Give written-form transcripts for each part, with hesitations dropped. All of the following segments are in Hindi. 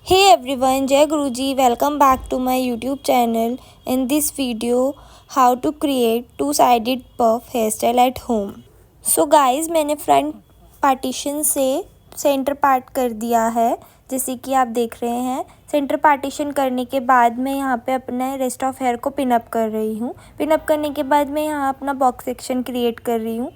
Hey everyone, Jai Guruji, welcome back to my YouTube channel. In this video, how to create two-sided puff hairstyle at home. So guys, मैंने फ्रंट पार्टीशन से सेंटर पार्ट कर दिया है, जैसे कि आप देख रहे हैं। सेंटर पार्टीशन करने के बाद मैं यहाँ पे अपने रेस्ट ऑफ हेयर को पिन अप कर रही हूँ। पिन अप करने के बाद मैं यहाँ अपना बॉक्स सेक्शन क्रिएट कर रही हूँ,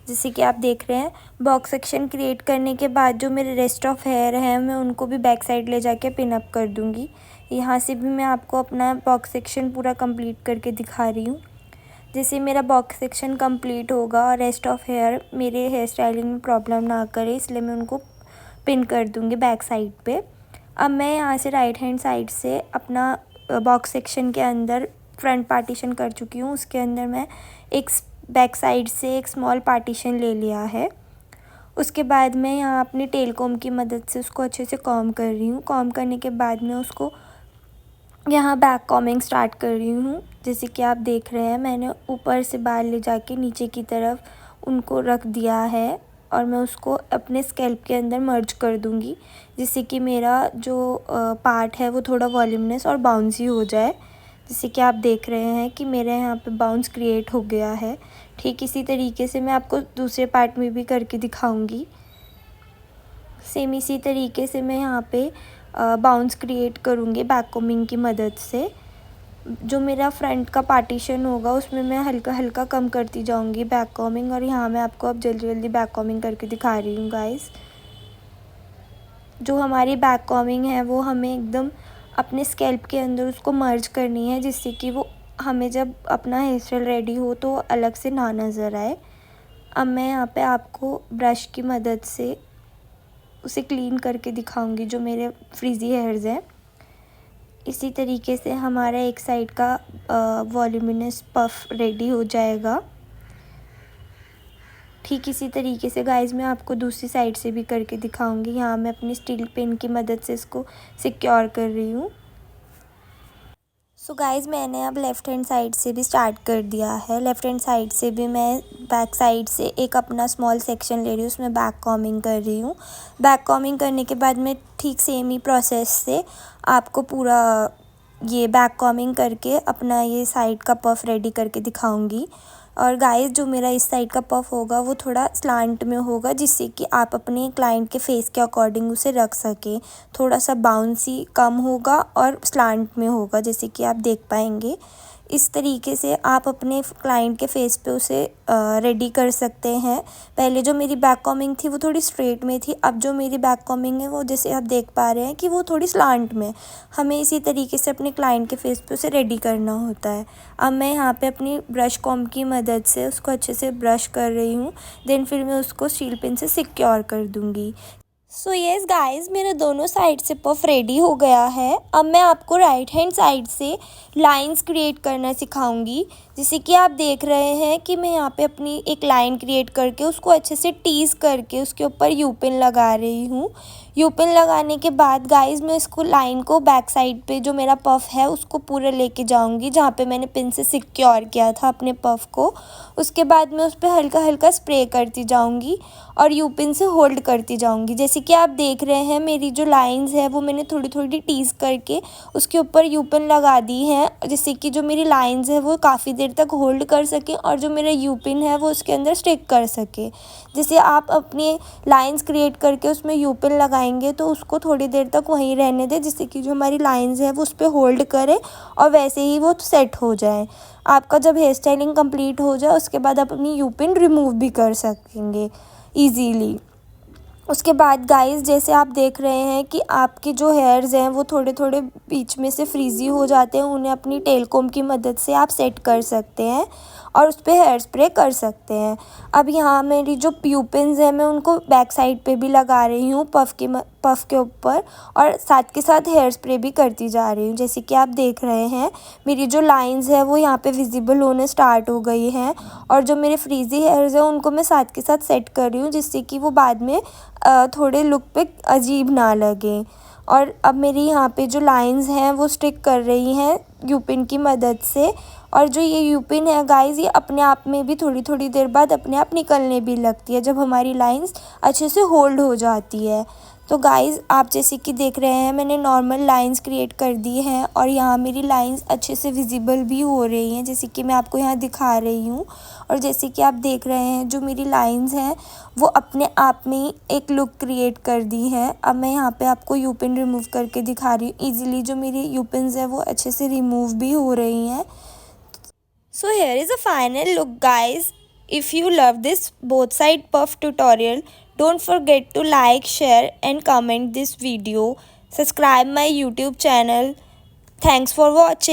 जैसे कि आप देख रहे हैं। बॉक्स सेक्शन क्रिएट करने के बाद जो मेरे रेस्ट ऑफ हेयर हैं मैं उनको भी बैक साइड ले जाके पिन अप कर दूँगी। यहाँ से भी मैं आपको अपना बॉक्स सेक्शन पूरा कंप्लीट करके दिखा रही हूँ। जैसे मेरा बॉक्स सेक्शन कंप्लीट होगा और रेस्ट ऑफ हेयर मेरे हेयर स्टाइलिंग में प्रॉब्लम ना करे, इसलिए मैं उनको पिन कर दूँगी बैक साइड पे। अब मैं यहाँ से राइट हैंड साइड से अपना बॉक्स सेक्शन के अंदर फ्रंट पार्टीशन कर चुकी हूँ। उसके अंदर मैं एक बैक साइड से एक स्मॉल पार्टीशन ले लिया है। उसके बाद मैं यहाँ अपनी टेल कॉम की मदद से उसको अच्छे से कॉम कर रही हूँ। कॉम करने के बाद मैं उसको यहाँ बैक कॉमिंग स्टार्ट कर रही हूँ। जैसे कि आप देख रहे हैं, मैंने ऊपर से बाल ले जाके नीचे की तरफ उनको रख दिया है और मैं उसको अपने स्कैल्प के अंदर मर्ज कर दूँगी, जिससे कि मेरा जो पार्ट है वो थोड़ा वॉल्यूमनेस और बाउंसी हो जाए। जैसे कि आप देख रहे हैं कि मेरे यहाँ पे बाउंस क्रिएट हो गया है। ठीक इसी तरीके से मैं आपको दूसरे पार्ट में भी करके दिखाऊंगी। सेम इसी तरीके से मैं यहाँ पे बाउंस क्रिएट करूँगी बैक कॉमिंग की मदद से। जो मेरा फ्रंट का पार्टीशन होगा उसमें मैं हल्का हल्का कम करती जाऊँगी बैक कॉमिंग, और यहाँ मैं आपको अब जल्दी जल्दी बैक कॉमिंग करके दिखा रही हूँ गाइस। जो हमारी बैक कॉमिंग है वो हमें एकदम अपने स्कैल्प के अंदर उसको मर्ज करनी है, जिससे कि वो हमें जब अपना हेयर स्टाइल रेडी हो तो अलग से ना नज़र आए। अब मैं यहाँ पे आपको ब्रश की मदद से उसे क्लीन करके दिखाऊंगी जो मेरे फ्रीज़ी हेयर्स हैं। इसी तरीके से हमारा एक साइड का वॉल्यूमिनस पफ रेडी हो जाएगा। ठीक इसी तरीके से गाइस मैं आपको दूसरी साइड से भी करके दिखाऊंगी। यहाँ मैं अपनी स्टील पिन की मदद से इसको सिक्योर कर रही हूँ। सो गाइस, मैंने अब लेफ़्ट हैंड साइड से भी स्टार्ट कर दिया है। लेफ़्ट हैंड साइड से भी मैं बैक साइड से एक अपना स्मॉल सेक्शन ले रही हूँ, उसमें बैक कॉमिंग कर रही हूँ। बैक कॉमिंग करने के बाद मैं ठीक सेम ही प्रोसेस से आपको पूरा ये बैक कॉमिंग करके अपना ये साइड का पफ रेडी करके दिखाऊंगी। और गाइस, जो मेरा इस साइड का पफ होगा वो थोड़ा स्लांट में होगा, जिससे कि आप अपने क्लाइंट के फेस के अकॉर्डिंग उसे रख सकें। थोड़ा सा बाउंसी कम होगा और स्लांट में होगा, जैसे कि आप देख पाएंगे। इस तरीके से आप अपने क्लाइंट के फेस पे उसे रेडी कर सकते हैं। पहले जो मेरी बैक कॉमिंग थी वो थोड़ी स्ट्रेट में थी, अब जो मेरी बैक कॉमिंग है वो जैसे आप देख पा रहे हैं कि वो थोड़ी स्लांट में। हमें इसी तरीके से अपने क्लाइंट के फेस पे उसे रेडी करना होता है। अब मैं यहाँ पे अपनी ब्रश कॉम्ब की मदद से उसको अच्छे से ब्रश कर रही हूँ। देन फिर मैं उसको स्टील पिन से सिक्योर कर दूँगी। सो येस गाइस, मेरे दोनों साइड से पफ रेडी हो गया है। अब मैं आपको राइट हैंड साइड से लाइंस क्रिएट करना सिखाऊंगी। जैसे कि आप देख रहे हैं कि मैं यहाँ पे अपनी एक लाइन क्रिएट करके उसको अच्छे से टीज़ करके उसके ऊपर यू पिन लगा रही हूँ। यू पिन लगाने के बाद गाइस मैं इसको लाइन को बैक साइड पे जो मेरा पफ है उसको पूरा लेके जाऊँगी, जहाँ पे मैंने पिन से सिक्योर किया था अपने पफ को। उसके बाद मैं उस पर हल्का हल्का स्प्रे करती जाऊँगी और यू पिन से होल्ड करती जाऊँगी। जैसे कि आप देख रहे हैं मेरी जो लाइंस है वो मैंने थोड़ी थोड़ी टीज़ करके उसके ऊपर यू पिन लगा दी है, जिससे कि जो मेरी लाइंस है वो काफ़ी देर तक होल्ड कर सकें और जो मेरा यू पिन है वो उसके अंदर स्टिक कर सके। जैसे आप अपनी लाइंस क्रिएट करके उसमें यू पिन लगाएंगे तो उसको थोड़ी देर तक वहीं रहने दें, जिससे कि जो हमारी लाइंस है वो उस पर होल्ड करे और वैसे ही वो सेट हो जाए। आपका जब हेयर स्टाइलिंग कंप्लीट हो जाए उसके बाद आप अपनी यू पिन रिमूव भी कर सकेंगे ईजीली। उसके बाद गाइस, जैसे आप देख रहे हैं कि आपके जो हेयर्स हैं वो थोड़े थोड़े बीच में से फ्रीज़ी हो जाते हैं, उन्हें अपनी टेल कॉम्ब की मदद से आप सेट कर सकते हैं और उस पर हेयर स्प्रे कर सकते हैं। अब यहाँ मेरी जो यू पिन्स हैं मैं उनको बैक साइड पे भी लगा रही हूँ पफ के ऊपर, और साथ के साथ हेयर स्प्रे भी करती जा रही हूँ। जैसे कि आप देख रहे हैं मेरी जो लाइंस है वो यहाँ पे विजिबल होने स्टार्ट हो गई हैं, और जो मेरे फ्रीज़ी हेयर्स हैं उनको मैं साथ के साथ सेट कर रही हूँ, जिससे कि वो बाद में थोड़े लुक पे अजीब ना लगे। और अब मेरी यहाँ पे जो लाइंस हैं वो स्टिक कर रही हैं यू पिन की मदद से, और जो ये यू पिन है गाइस ये अपने आप में भी थोड़ी थोड़ी देर बाद अपने आप निकलने भी लगती है जब हमारी लाइंस अच्छे से होल्ड हो जाती है। तो गाइज़ आप जैसे कि देख रहे हैं मैंने नॉर्मल लाइंस क्रिएट कर दी हैं और यहाँ मेरी लाइंस अच्छे से विजिबल भी हो रही हैं, जैसे कि मैं आपको यहाँ दिखा रही हूँ। और जैसे कि आप देख रहे हैं जो मेरी लाइंस हैं वो अपने आप में ही एक लुक क्रिएट कर दी है। अब मैं यहाँ पे आपको यू पिन रिमूव करके दिखा रही हूँ। ईजिली जो मेरी यू पिन्स है वो अच्छे से रिमूव भी हो रही हैं। So here is a final look guys. If you love this both side puff tutorial, don't forget to like, share and comment this video. Subscribe my YouTube channel. Thanks for watching.